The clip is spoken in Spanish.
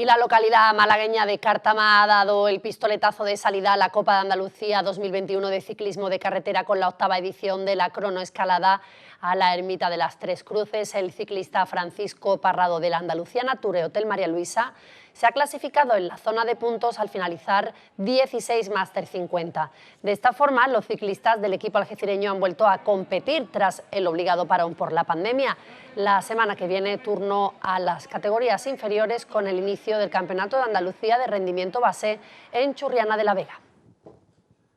Y la localidad malagueña de Cártama ha dado el pistoletazo de salida a la Copa de Andalucía 2021 de ciclismo de carretera con la 8ª edición de la cronoescalada a la Ermita de las Tres Cruces. El ciclista Francisco Parrado de la Andalucía Tour Hotel María Luisa se ha clasificado en la zona de puntos al finalizar 16 Máster 50. De esta forma, los ciclistas del equipo algecireño han vuelto a competir tras el obligado parón por la pandemia. La semana que viene turno a las categorías inferiores con el inicio del Campeonato de Andalucía de Rendimiento Base en Churriana de la Vega.